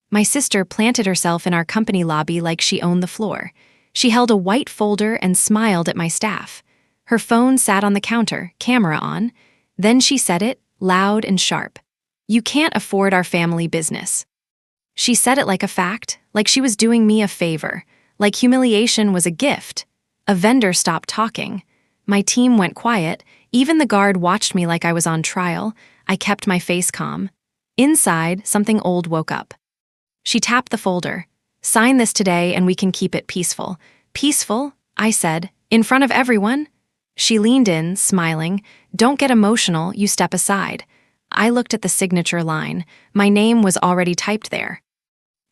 My sister planted herself in our company lobby like she owned the floor. She held a white folder and smiled at my staff. Her phone sat on the counter, camera on. Then she said it, loud and sharp. "You can't afford our family business." She said it like a fact, like she was doing me a favor, like humiliation was a gift. A vendor stopped talking. My team went quiet. Even the guard watched me like I was on trial. I kept my face calm. Inside, something old woke up. She tapped the folder. "Sign this today and we can keep it peaceful." "Peaceful?" I said. "In front of everyone?" She leaned in, smiling. "Don't get emotional, you step aside." I looked at the signature line. My name was already typed there.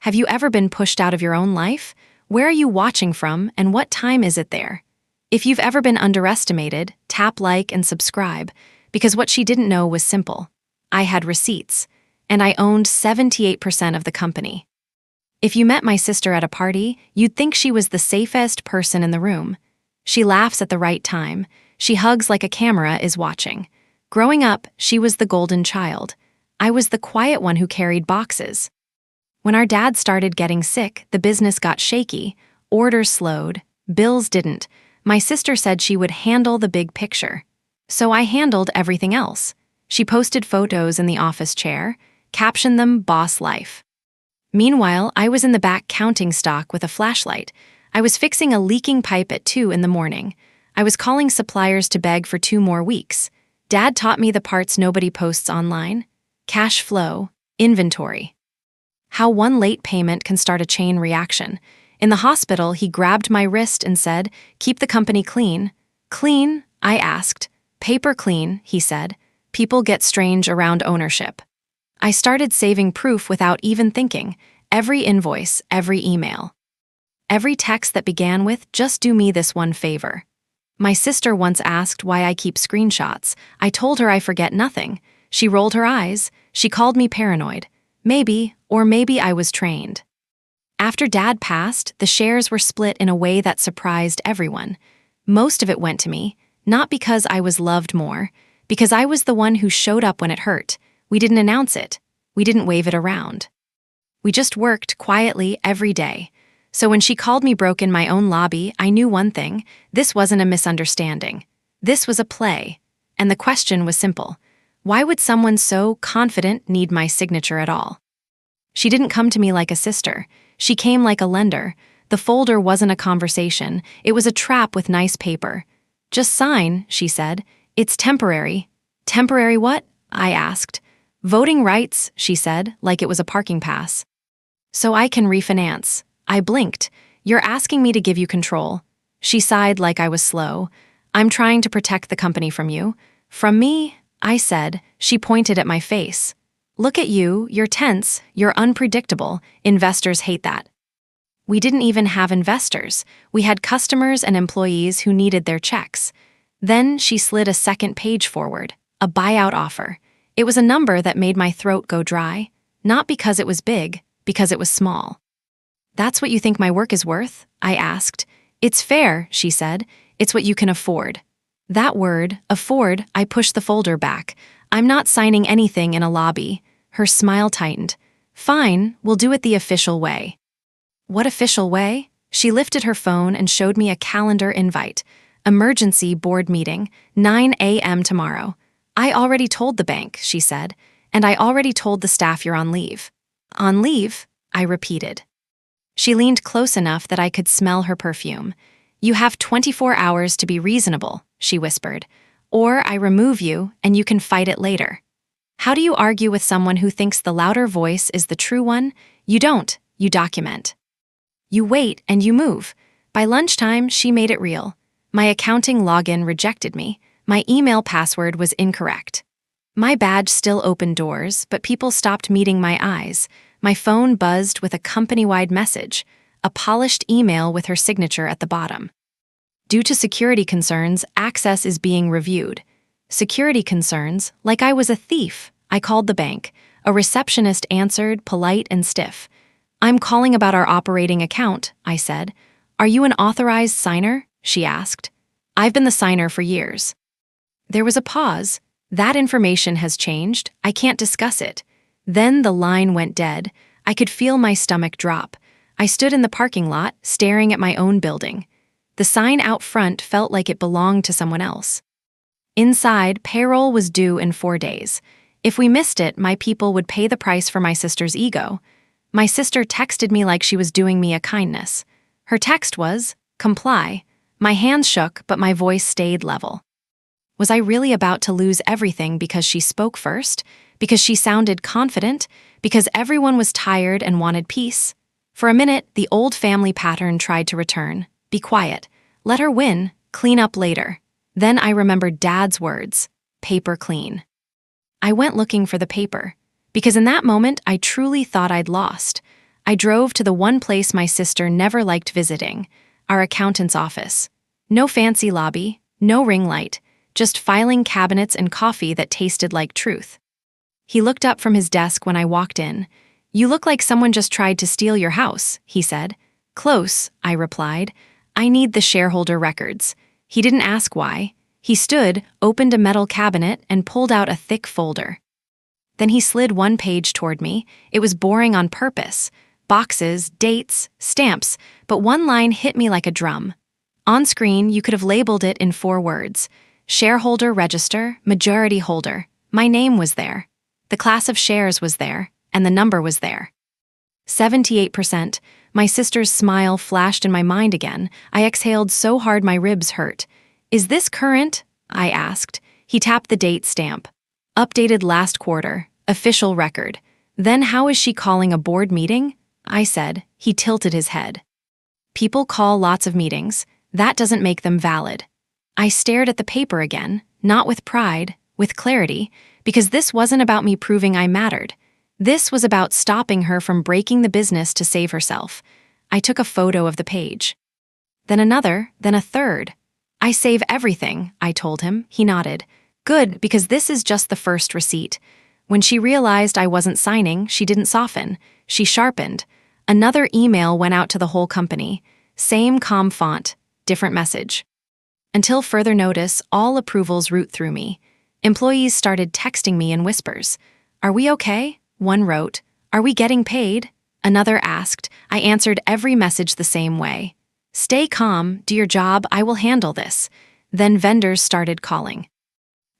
Have you ever been pushed out of your own life? Where are you watching from, and what time is it there? If you've ever been underestimated, tap like and subscribe, because what she didn't know was simple. I had receipts, and I owned 78% of the company. If you met my sister at a party, you'd think she was the safest person in the room. She laughs at the right time. She hugs like a camera is watching. Growing up, she was the golden child. I was the quiet one who carried boxes. When our dad started getting sick, the business got shaky. Orders slowed. Bills didn't. My sister said she would handle the big picture. So I handled everything else. She posted photos in the office chair, captioned them "Boss Life." Meanwhile, I was in the back counting stock with a flashlight. I was fixing a leaking pipe at 2 in the morning. I was calling suppliers to beg for 2 more weeks. Dad taught me the parts nobody posts online: cash flow, inventory. How one late payment can start a chain reaction. In the hospital, he grabbed my wrist and said, "Keep the company clean." "Clean?" I asked. "Paper clean," he said. "People get strange around ownership." I started saving proof without even thinking. Every invoice, every email. Every text that began with, "Just do me this one favor." My sister once asked why I keep screenshots. I told her I forget nothing. She rolled her eyes. She called me paranoid. Maybe, or maybe I was trained. After Dad passed, the shares were split in a way that surprised everyone. Most of it went to me, not because I was loved more, because I was the one who showed up when it hurt. We didn't announce it. We didn't wave it around. We just worked quietly every day. So when she called me broke in my own lobby, I knew one thing: this wasn't a misunderstanding. This was a play. And the question was simple. Why would someone so confident need my signature at all? She didn't come to me like a sister. She came like a lender. The folder wasn't a conversation. It was a trap with nice paper. "Just sign," she said. "It's temporary." "Temporary what?" I asked. "Voting rights," she said, like it was a parking pass. "So I can refinance." I blinked. "You're asking me to give you control." She sighed like I was slow. "I'm trying to protect the company from you." "From me?" I said. She pointed at my face. "Look at you, you're tense, you're unpredictable. Investors hate that." We didn't even have investors. We had customers and employees who needed their checks. Then she slid a second page forward, a buyout offer. It was a number that made my throat go dry, not because it was big, because it was small. "That's what you think my work is worth?" I asked. "It's fair," she said. "It's what you can afford." That word, afford, I pushed the folder back. "I'm not signing anything in a lobby." Her smile tightened. "Fine, we'll do it the official way." "What official way?" She lifted her phone and showed me a calendar invite. "Emergency board meeting, 9 a.m. tomorrow." "I already told the bank," she said, "and I already told the staff you're on leave." "On leave?" I repeated. She leaned close enough that I could smell her perfume. "You have 24 hours to be reasonable," she whispered, "or I remove you and you can fight it later." How do you argue with someone who thinks the louder voice is the true one? You don't, you document. You wait and you move. By lunchtime, she made it real. My accounting login rejected me. My email password was incorrect. My badge still opened doors, but people stopped meeting my eyes. My phone buzzed with a company-wide message, a polished email with her signature at the bottom. Due to security concerns, access is being reviewed. Security concerns, like I was a thief. I called the bank. A receptionist answered, polite and stiff. "I'm calling about our operating account," I said. "Are you an authorized signer?" she asked. "I've been the signer for years." There was a pause. "That information has changed. I can't discuss it." Then the line went dead. I could feel my stomach drop. I stood in the parking lot, staring at my own building. The sign out front felt like it belonged to someone else. Inside, payroll was due in 4 days. If we missed it, my people would pay the price for my sister's ego. My sister texted me like she was doing me a kindness. Her text was, "Comply." My hands shook, but my voice stayed level. Was I really about to lose everything because she spoke first? Because she sounded confident? Because everyone was tired and wanted peace? For a minute, the old family pattern tried to return. Be quiet. Let her win. Clean up later. Then I remembered Dad's words. Paper clean. I went looking for the paper. Because in that moment, I truly thought I'd lost. I drove to the one place my sister never liked visiting, our accountant's office. No fancy lobby, no ring light, just filing cabinets and coffee that tasted like truth. He looked up from his desk when I walked in. "You look like someone just tried to steal your house," he said. "Close," I replied. "I need the shareholder records." He didn't ask why. He stood, opened a metal cabinet, and pulled out a thick folder. Then he slid one page toward me. It was boring on purpose. Boxes, dates, stamps, but one line hit me like a drum. On screen, you could have labeled it in 4 words. Shareholder register, majority holder. My name was there. The class of shares was there, and the number was there. 78%. My sister's smile flashed in my mind again. I exhaled so hard my ribs hurt. "Is this current?" I asked. He tapped the date stamp. "Updated last quarter. Official record." "Then how is she calling a board meeting?" I said. He tilted his head. "People call lots of meetings. That doesn't make them valid." I stared at the paper again, not with pride, with clarity, because this wasn't about me proving I mattered. This was about stopping her from breaking the business to save herself. I took a photo of the page. Then another, then a third. "I save everything," I told him. He nodded. "Good, because this is just the first receipt." When she realized I wasn't signing, she didn't soften. She sharpened. Another email went out to the whole company. Same calm font, different message. Until further notice, all approvals route through me. Employees started texting me in whispers. "Are we okay?" One wrote. "Are we getting paid?" Another asked. I answered every message the same way. "Stay calm, do your job, I will handle this." Then vendors started calling.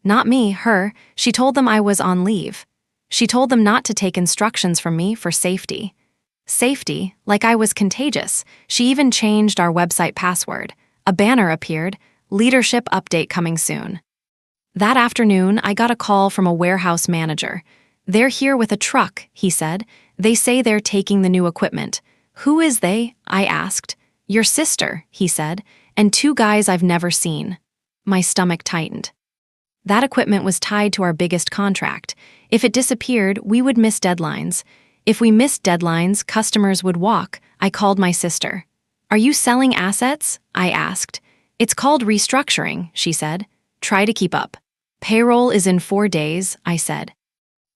Not me, her. She told them I was on leave. She told them not to take instructions from me for safety. Safety, like I was contagious. She even changed our website password. A banner appeared, "Leadership update coming soon." That afternoon, I got a call from a warehouse manager. "They're here with a truck," he said. "They say they're taking the new equipment." "Who is they?" I asked. "Your sister," he said, "and 2 guys I've never seen." My stomach tightened. That equipment was tied to our biggest contract. If it disappeared, we would miss deadlines. If we missed deadlines, customers would walk. I called my sister. "Are you selling assets?" I asked. "It's called restructuring," she said. "Try to keep up." "Payroll is in 4 days," I said.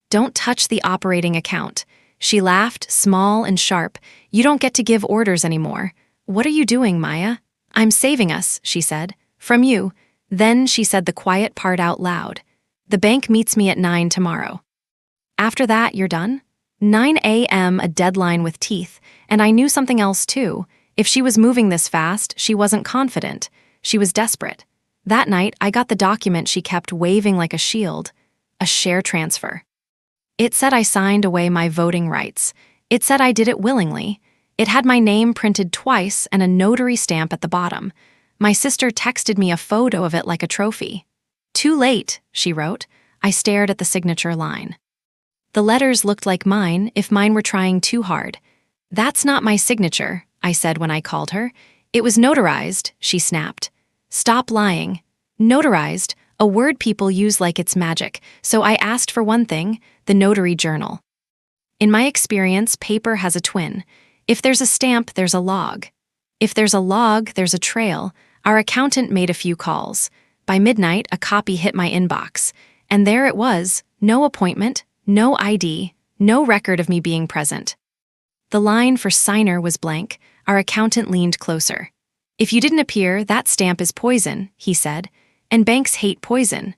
"Don't touch the operating account." She laughed, small and sharp. "You don't get to give orders anymore." "What are you doing, Maya?" "I'm saving us," she said. "From you." Then she said the quiet part out loud. "The bank meets me at 9 tomorrow." "After that, you're done?" 9 a.m., a deadline with teeth. And I knew something else too. If she was moving this fast, she wasn't confident. She was desperate. That night, I got the document she kept waving like a shield. A share transfer. It said I signed away my voting rights. It said I did it willingly. It had my name printed twice and a notary stamp at the bottom. My sister texted me a photo of it like a trophy. "Too late," she wrote. I stared at the signature line. The letters looked like mine if mine were trying too hard. "That's not my signature," I said when I called her. "It was notarized," she snapped. "Stop lying." Notarized, a word people use like it's magic, so I asked for one thing, the notary journal. In my experience, paper has a twin. If there's a stamp, there's a log. If there's a log, there's a trail. Our accountant made a few calls. By midnight, a copy hit my inbox. And there it was, no appointment, no ID, no record of me being present. The line for signer was blank. Our accountant leaned closer. "If you didn't appear, that stamp is poison," he said. "And banks hate poison."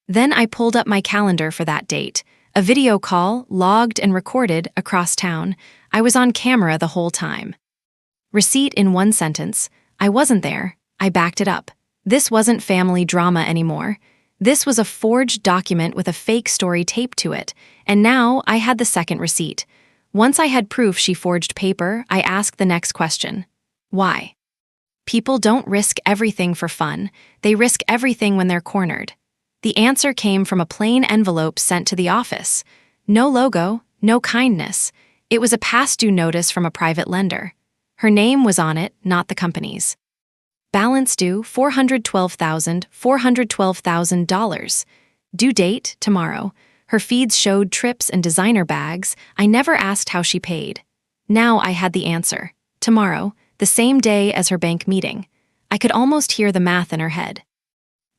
Then I pulled up my calendar for that date. A video call, logged and recorded, across town. I was on camera the whole time. Receipt in one sentence. I wasn't there. I backed it up. This wasn't family drama anymore. This was a forged document with a fake story taped to it, and now I had the second receipt. Once I had proof she forged paper, I asked the next question. Why? People don't risk everything for fun. They risk everything when they're cornered. The answer came from a plain envelope sent to the office. No logo, no kindness. It was a past due notice from a private lender. Her name was on it, not the company's. Balance due $412,000. Due date tomorrow. Her feeds showed trips and designer bags. I never asked how she paid. Now I had the answer. Tomorrow, the same day as her bank meeting. I could almost hear the math in her head.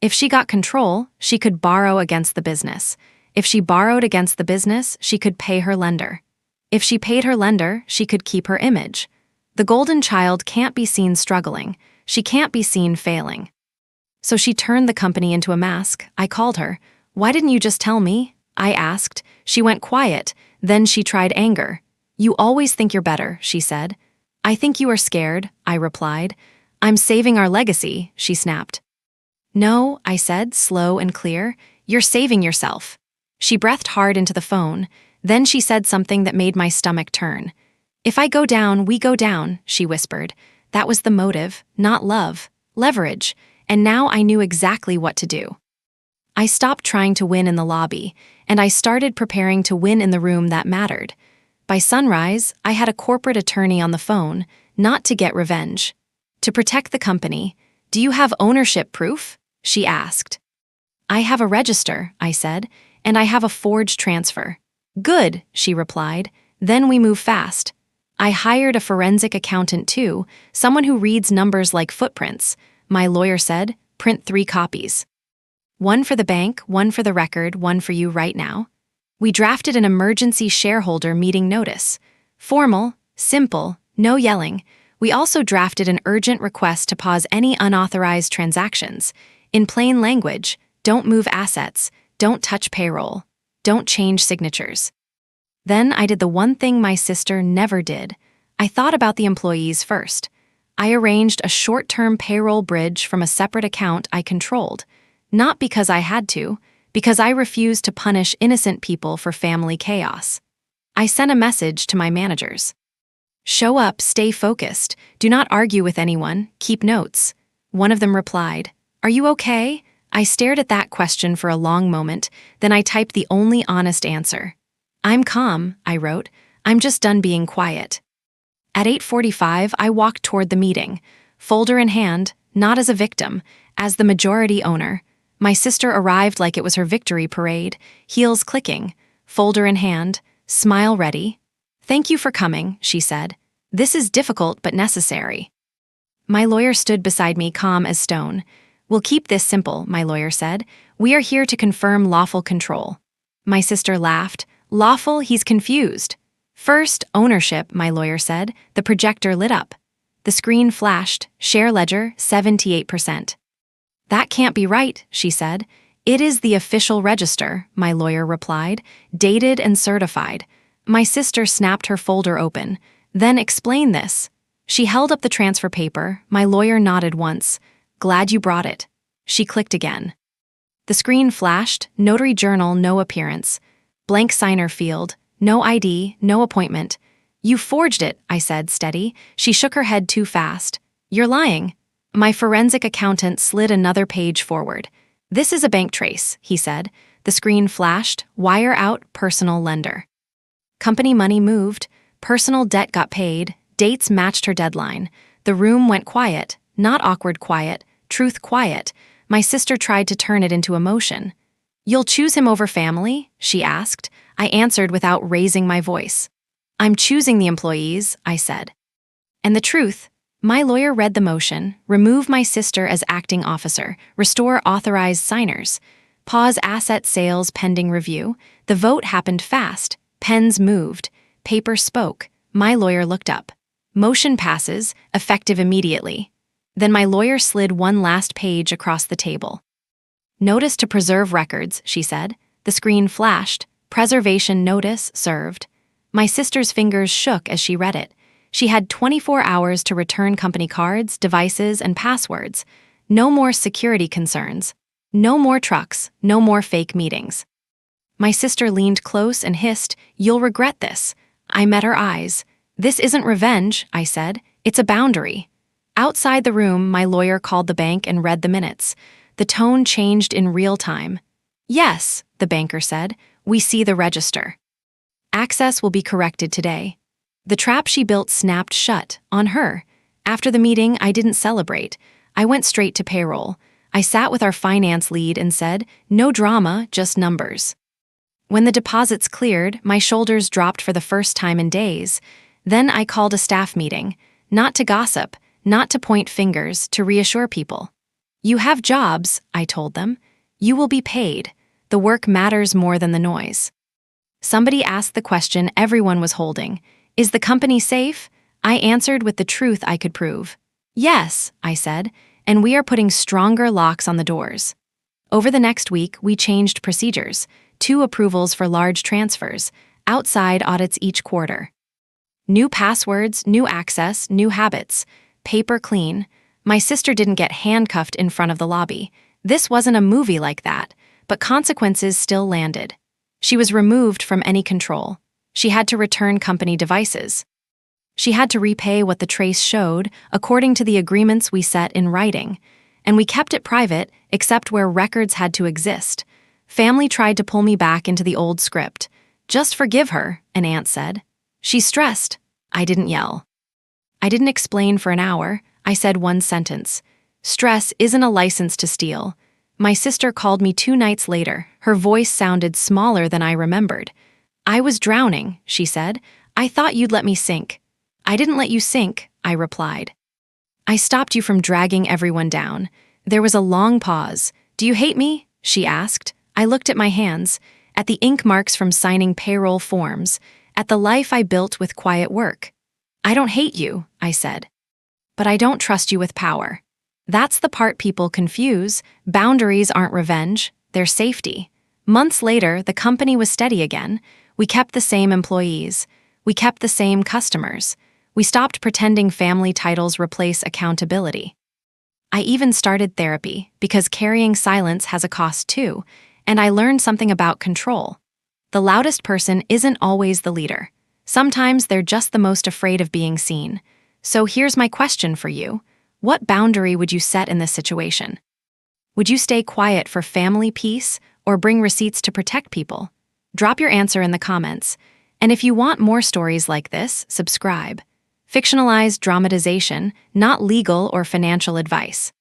If she got control, she could borrow against the business. If she borrowed against the business, she could pay her lender. If she paid her lender, she could keep her image. The golden child can't be seen struggling. She can't be seen failing. So she turned the company into a mask. I called her. Why didn't you just tell me? I asked. She went quiet. Then she tried anger. You always think you're better, she said. I think you are scared, I replied. I'm saving our legacy, she snapped. No, I said, slow and clear. You're saving yourself. She breathed hard into the phone. Then she said something that made my stomach turn. If I go down, we go down, she whispered. That was the motive, not love, leverage, and now I knew exactly what to do. I stopped trying to win in the lobby, and I started preparing to win in the room that mattered. By sunrise, I had a corporate attorney on the phone, not to get revenge. To protect the company. Do you have ownership proof? She asked. I have a register, I said, and I have a forged transfer. Good, she replied. Then we move fast. I hired a forensic accountant too, someone who reads numbers like footprints. My lawyer said, print 3 copies. One for the bank, one for the record, one for you right now. We drafted an emergency shareholder meeting notice. Formal, simple, no yelling. We also drafted an urgent request to pause any unauthorized transactions. In plain language, don't move assets, don't touch payroll, don't change signatures. Then I did the one thing my sister never did. I thought about the employees first. I arranged a short-term payroll bridge from a separate account I controlled. Not because I had to, because I refused to punish innocent people for family chaos. I sent a message to my managers. Show up, stay focused, do not argue with anyone, keep notes. One of them replied, Are you okay? I stared at that question for a long moment, then I typed the only honest answer. I'm calm, I wrote. I'm just done being quiet. At 8:45, I walked toward the meeting, folder in hand, not as a victim, as the majority owner. My sister arrived like it was her victory parade, heels clicking, folder in hand, smile ready. Thank you for coming, she said. This is difficult but necessary. My lawyer stood beside me, calm as stone. We'll keep this simple, my lawyer said. We are here to confirm lawful control. My sister laughed. Lawful, he's confused. First, ownership, my lawyer said. The projector lit up. The screen flashed, share ledger, 78%. That can't be right, she said. It is the official register, my lawyer replied, dated and certified. My sister snapped her folder open. Then explain this. She held up the transfer paper. My lawyer nodded once. Glad you brought it. She clicked again. The screen flashed, notary journal, no appearance. Blank signer field, no ID, no appointment. You forged it, I said, steady. She shook her head too fast. You're lying. My forensic accountant slid another page forward. This is a bank trace, he said. The screen flashed, wire out, personal lender. Company money moved, personal debt got paid, dates matched her deadline. The room went quiet, not awkward quiet, truth quiet. My sister tried to turn it into emotion. You'll choose him over family? She asked. I answered without raising my voice. I'm choosing the employees, I said. And the truth, my lawyer read the motion, remove my sister as acting officer, restore authorized signers, pause asset sales pending review. The vote happened fast, pens moved, paper spoke. My lawyer looked up. Motion passes, effective immediately. Then my lawyer slid one last page across the table. Notice to preserve records, she said. The screen flashed. Preservation notice served. My sister's fingers shook as she read it. She had 24 hours to return company cards, devices, and passwords. No more security concerns. No more trucks. No more fake meetings. My sister leaned close and hissed, "You'll regret this." I met her eyes. "This isn't revenge," I said. "It's a boundary." Outside the room, my lawyer called the bank and read the minutes. The tone changed in real time. "Yes," the banker said, "we see the register. Access will be corrected today." The trap she built snapped shut, on her. After the meeting, I didn't celebrate. I went straight to payroll. I sat with our finance lead and said, "No drama, just numbers." When the deposits cleared, my shoulders dropped for the first time in days. Then I called a staff meeting, not to gossip, not to point fingers, to reassure people. "You have jobs," I told them. "You will be paid. The work matters more than the noise." Somebody asked the question everyone was holding. "Is the company safe?" I answered with the truth I could prove. "Yes," I said, "and we are putting stronger locks on the doors." Over the next week, we changed procedures. 2 approvals for large transfers, outside audits each quarter. New passwords, new access, new habits. Paper clean. My sister didn't get handcuffed in front of the lobby. This wasn't a movie like that, but consequences still landed. She was removed from any control. She had to return company devices. She had to repay what the trace showed, according to the agreements we set in writing. And we kept it private, except where records had to exist. Family tried to pull me back into the old script. "Just forgive her," an aunt said. "She's stressed." I didn't yell. I didn't explain for an hour. I said one sentence. "Stress isn't a license to steal." My sister called me 2 nights later. Her voice sounded smaller than I remembered. "I was drowning," she said. "I thought you'd let me sink." "I didn't let you sink," I replied. "I stopped you from dragging everyone down." There was a long pause. "Do you hate me?" she asked. I looked at my hands, at the ink marks from signing payroll forms, at the life I built with quiet work. "I don't hate you," I said. "But I don't trust you with power." That's the part people confuse. Boundaries aren't revenge, they're safety. Months later, the company was steady again. We kept the same employees. We kept the same customers. We stopped pretending family titles replace accountability. I even started therapy, because carrying silence has a cost too, and I learned something about control. The loudest person isn't always the leader. Sometimes they're just the most afraid of being seen. So here's my question for you. What boundary would you set in this situation? Would you stay quiet for family peace or bring receipts to protect people? Drop your answer in the comments. And if you want more stories like this, subscribe. Fictionalized dramatization, not legal or financial advice.